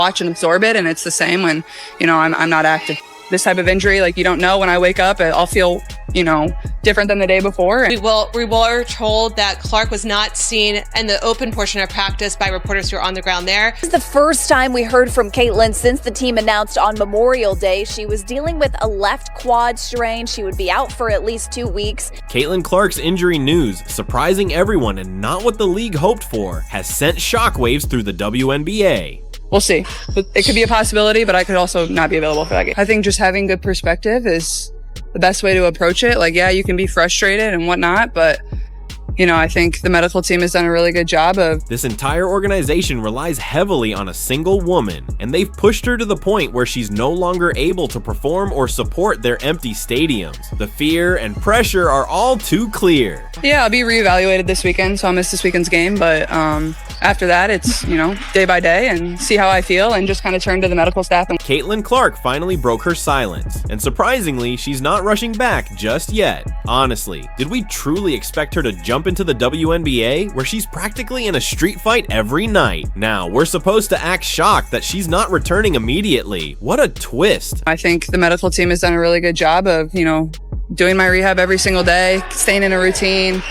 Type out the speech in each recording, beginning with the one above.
watch and absorb it, and it's the same when, I'm not active. This type of injury, like, you don't know when I wake up, I'll feel, different than the day before. We were told that Clark was not seen in the open portion of practice by reporters who were on the ground there. This is the first time we heard from Caitlin since the team announced on Memorial Day she was dealing with a left quad strain. She would be out for at least 2 weeks. Caitlin Clark's injury news, surprising everyone and not what the league hoped for, has sent shockwaves through the WNBA. We'll see. It could be a possibility, but I could also not be available for that game. I think just having good perspective is the best way to approach it. Like, yeah, you can be frustrated and whatnot, but I think the medical team has done a really good job of... This entire organization relies heavily on a single woman, and they've pushed her to the point where she's no longer able to perform or support their empty stadiums. The fear and pressure are all too clear. Yeah, I'll be reevaluated this weekend, so I'll miss this weekend's game, but after that, it's, day by day and see how I feel and just kind of turn to the medical staff. Caitlin Clark finally broke her silence, and surprisingly, she's not rushing back just yet. Honestly, did we truly expect her to jump into the WNBA, where she's practically in a street fight every night? Now, we're supposed to act shocked that she's not returning immediately. What a twist. I think the medical team has done a really good job of, doing my rehab every single day, staying in a routine,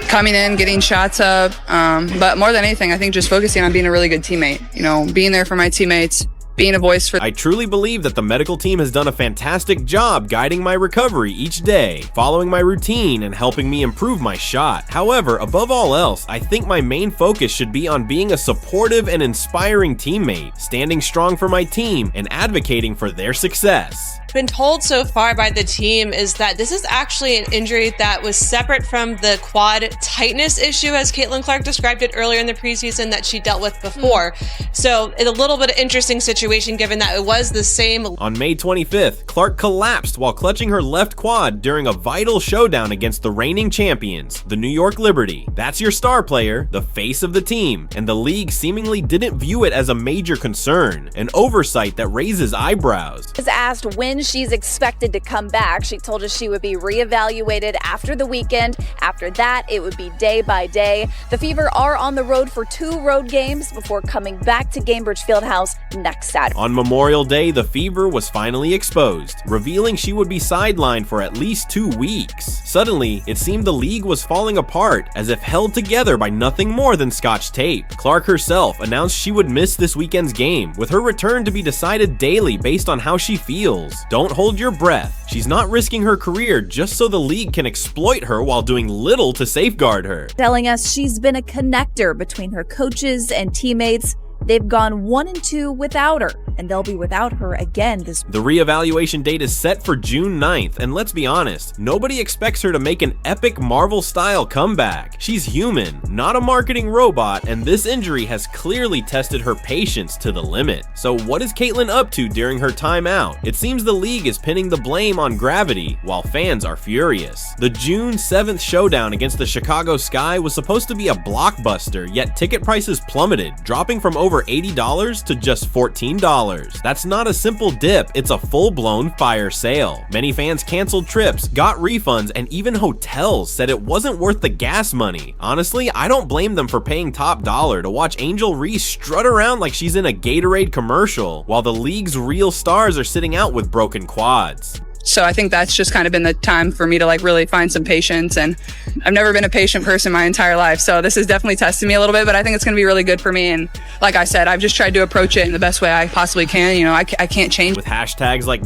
coming in, getting shots up. But more than anything, I think just focusing on being a really good teammate, being there for my teammates, being a voice for... I truly believe that the medical team has done a fantastic job guiding my recovery each day, following my routine and helping me improve my shot. However, above all else, I think my main focus should be on being a supportive and inspiring teammate, standing strong for my team and advocating for their success. Been told so far by the team is that this is actually an injury that was separate from the quad tightness issue, as Caitlin Clark described it earlier in the preseason, that she dealt with before. So it's a little bit of interesting situation given that it was the same. On May 25th, Clark collapsed while clutching her left quad during a vital showdown against the reigning champions, the New York Liberty. That's your star player, the face of the team, and the league seemingly didn't view it as a major concern, an oversight that raises eyebrows. Was asked when she's expected to come back. She told us she would be reevaluated after the weekend. After that, it would be day by day. The Fever are on the road for 2 road games before coming back to Gainbridge Fieldhouse next Saturday. On Memorial Day, the Fever was finally exposed, revealing she would be sidelined for at least 2 weeks. Suddenly, it seemed the league was falling apart, as if held together by nothing more than Scotch tape. Clark herself announced she would miss this weekend's game, with her return to be decided daily based on how she feels. Don't hold your breath. She's not risking her career just so the league can exploit her while doing little to safeguard her. Telling us she's been a connector between her coaches and teammates. They've gone 1-2 without her, and they'll be without her again this week. The reevaluation date is set for June 9th, and let's be honest, nobody expects her to make an epic Marvel-style comeback. She's human, not a marketing robot, and this injury has clearly tested her patience to the limit. So what is Caitlin up to during her time out? It seems the league is pinning the blame on gravity, while fans are furious. The June 7th showdown against the Chicago Sky was supposed to be a blockbuster, yet ticket prices plummeted, dropping from over $80 to just $14. That's not a simple dip, it's a full-blown fire sale. Many fans canceled trips, got refunds, and even hotels said it wasn't worth the gas money. Honestly, I don't blame them for paying top dollar to watch Angel Reese strut around like she's in a Gatorade commercial, while the league's real stars are sitting out with broken quads. So I think that's just kind of been the time for me to really find some patience, and I've never been a patient person my entire life, so this is definitely testing me a little bit, but I think it's going to be really good for me. And like I said, I've just tried to approach it in the best way I possibly can. I can't change. With hashtags like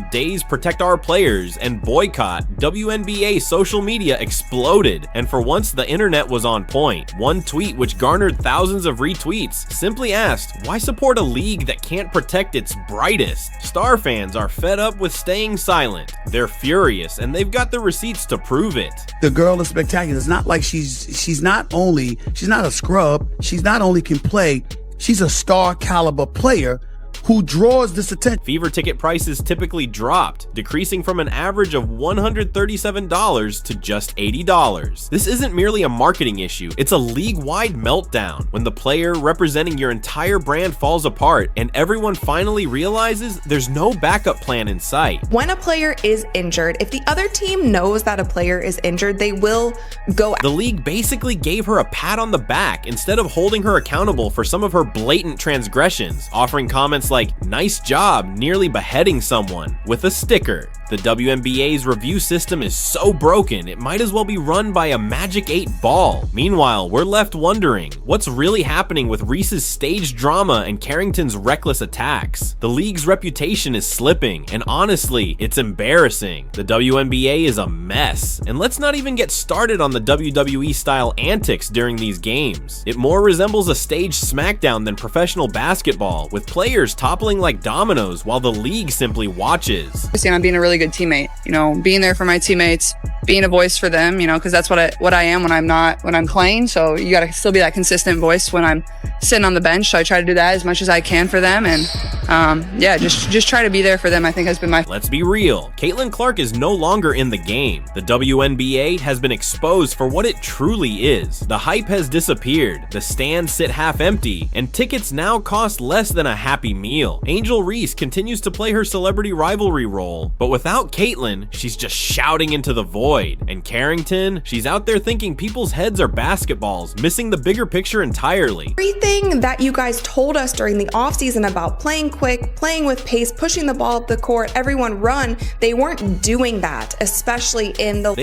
$days protect our players and boycott, WNBA social media exploded, and for once the internet was on point. One tweet, which garnered thousands of retweets, simply asked, why support a league that can't protect its brightest? Star fans are fed up with staying silent. They're furious, and they've got the receipts to prove it. The girl is spectacular. It's not like she's not a scrub. She's not only can play, she's a star caliber player who draws this attention. Fever ticket prices typically dropped, decreasing from an average of $137 to just $80. This isn't merely a marketing issue, it's a league-wide meltdown when the player representing your entire brand falls apart and everyone finally realizes there's no backup plan in sight. When a player is injured, if the other team knows that a player is injured, they will go. The league basically gave her a pat on the back instead of holding her accountable for some of her blatant transgressions, offering comments like, "Nice job nearly beheading someone," with a sticker. The WNBA's review system is so broken, it might as well be run by a Magic 8 ball. Meanwhile, we're left wondering, what's really happening with Reese's staged drama and Carrington's reckless attacks? The league's reputation is slipping, and honestly, it's embarrassing. The WNBA is a mess, and let's not even get started on the WWE-style antics during these games. It more resembles a staged SmackDown than professional basketball, with players toppling like dominoes while the league simply watches. I'm being a really good teammate, being there for my teammates, being a voice for them, because that's what I am when I'm playing. So you got to still be that consistent voice when I'm sitting on the bench. So I try to do that as much as I can for them, and just try to be there for them, I think, has been my. Let's be real, Caitlin Clark is no longer in the game. The WNBA has been exposed for what it truly is. The hype has disappeared, the stands sit half empty, and tickets now cost less than a Happy Meal. Angel Reese continues to play her celebrity rivalry role, but without Caitlin, she's just shouting into the void. And Carrington, she's out there thinking people's heads are basketballs, missing the bigger picture entirely. Everything that you guys told us during the offseason about playing quick, playing with pace, pushing the ball up the court, everyone run, they weren't doing that, especially in the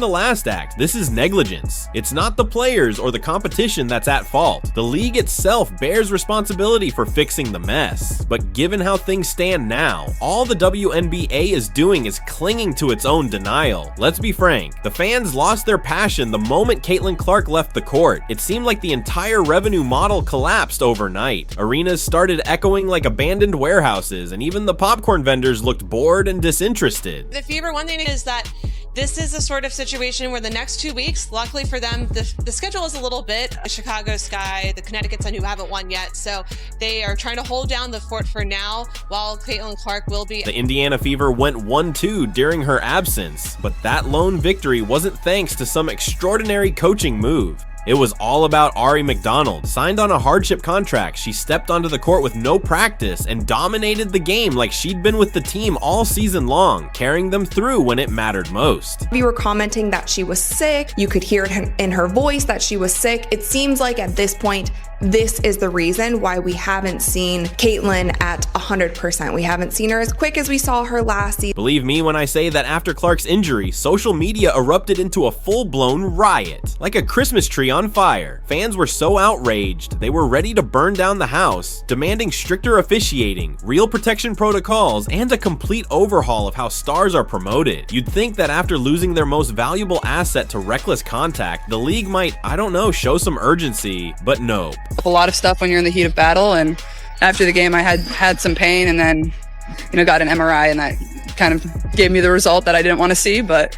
last act. This is negligence. It's not the players or the competition that's at fault. The league itself bears responsibility for fixing the mess. But given how things stand now, all the WNBA is doing is clinging to its own denial. Let's be frank, the fans lost their passion the moment Caitlin Clark left the court. It seemed like the entire revenue model collapsed overnight. Arenas started echoing like abandoned warehouses, and even the popcorn vendors looked bored and disinterested. The Fever, one thing is that this is a sort of situation where the next 2 weeks, luckily for them, the schedule is a little bit. Chicago Sky, the Connecticut Sun, who haven't won yet, so they are trying to hold down the fort for now, while Caitlin Clark will be. The Indiana Fever went 1-2 during her absence, but that lone victory wasn't thanks to some extraordinary coaching move. It was all about Ari McDonald. Signed on a hardship contract, she stepped onto the court with no practice and dominated the game like she'd been with the team all season long, carrying them through when it mattered most. We were commenting that she was sick. You could hear it in her voice that she was sick. It seems like at this point, this is the reason why we haven't seen Caitlin at 100%. We haven't seen her as quick as we saw her last season. Believe me when I say that after Clark's injury, social media erupted into a full-blown riot, like a Christmas tree on fire. Fans were so outraged, they were ready to burn down the house, demanding stricter officiating, real protection protocols, and a complete overhaul of how stars are promoted. You'd think that after losing their most valuable asset to reckless contact, the league might, show some urgency, but nope. A lot of stuff when you're in the heat of battle, and after the game I had some pain, and then got an MRI, and that kind of gave me the result that I didn't want to see, but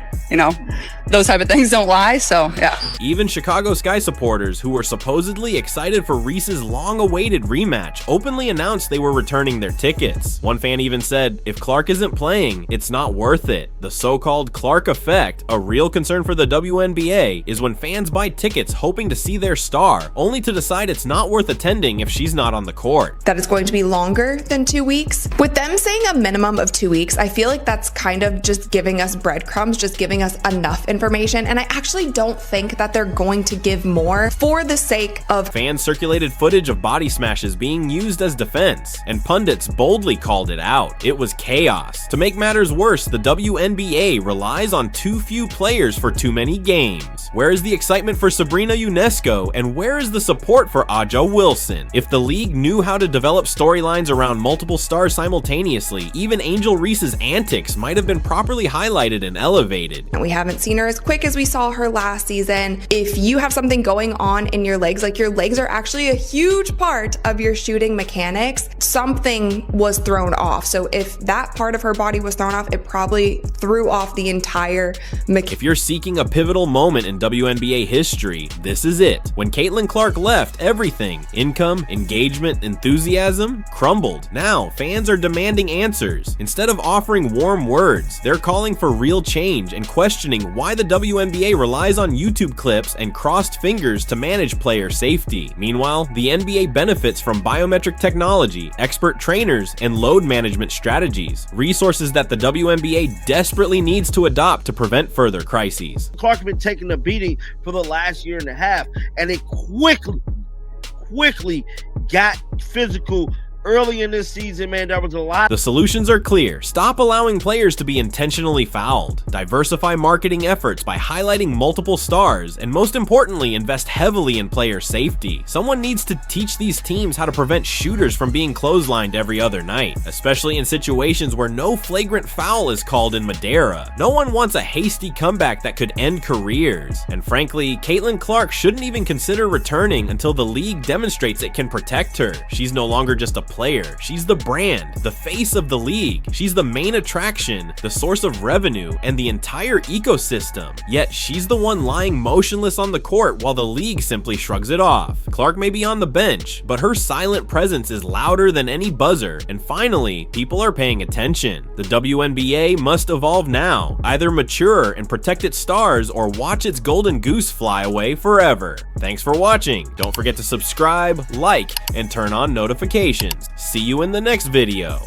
those type of things don't lie, so yeah. Even Chicago Sky supporters, who were supposedly excited for Reese's long-awaited rematch, openly announced they were returning their tickets. One fan even said, if Clark isn't playing, it's not worth it. The so-called Clark effect, a real concern for the WNBA, is when fans buy tickets hoping to see their star, only to decide it's not worth attending if she's not on the court. That is going to be longer than 2 weeks. With them saying a minimum of 2 weeks, I feel like that's kind of just giving us breadcrumbs, just giving us enough information, and I actually don't think that they're going to give more for the sake of. Fans circulated footage of body smashes being used as defense, and pundits boldly called it out. It was chaos. To make matters worse, the WNBA relies on too few players for too many games. Where is the excitement for Sabrina Ionesco, and where is the support for Aja Wilson? If the league knew how to develop storylines around multiple stars simultaneously, even Angel Reese's antics might have been properly highlighted and elevated. We haven't seen her as quick as we saw her last season. If you have something going on in your legs, like your legs are actually a huge part of your shooting mechanics, something was thrown off. So if that part of her body was thrown off, it probably threw off the entire mechanic. If you're seeking a pivotal moment in WNBA history, this is it. When Caitlin Clark left, everything, income, engagement, enthusiasm, crumbled. Now, fans are demanding answers. Instead of offering warm words, they're calling for real change and questioning why the WNBA relies on YouTube clips and crossed fingers to manage player safety. Meanwhile, the NBA benefits from biometric technology, expert trainers, and load management strategies, resources that the WNBA desperately needs to adopt to prevent further crises. Clark's been taking a beating for the last year and a half, and it quickly got physical early in this season, man. There was a lot. The solutions are clear. Stop allowing players to be intentionally fouled. Diversify marketing efforts by highlighting multiple stars, and most importantly, invest heavily in player safety. Someone needs to teach these teams how to prevent shooters from being clotheslined every other night, especially in situations where no flagrant foul is called in Madeira. No one wants a hasty comeback that could end careers. And frankly, Caitlin Clark shouldn't even consider returning until the league demonstrates it can protect her. She's no longer just a player. She's the brand, the face of the league. She's the main attraction, the source of revenue, and the entire ecosystem. Yet she's the one lying motionless on the court while the league simply shrugs it off. Clark may be on the bench, but her silent presence is louder than any buzzer. And finally, people are paying attention. The WNBA must evolve now. Either mature and protect its stars, or watch its golden goose fly away forever. Thanks for watching. Don't forget to subscribe, like, and turn on notifications. See you in the next video.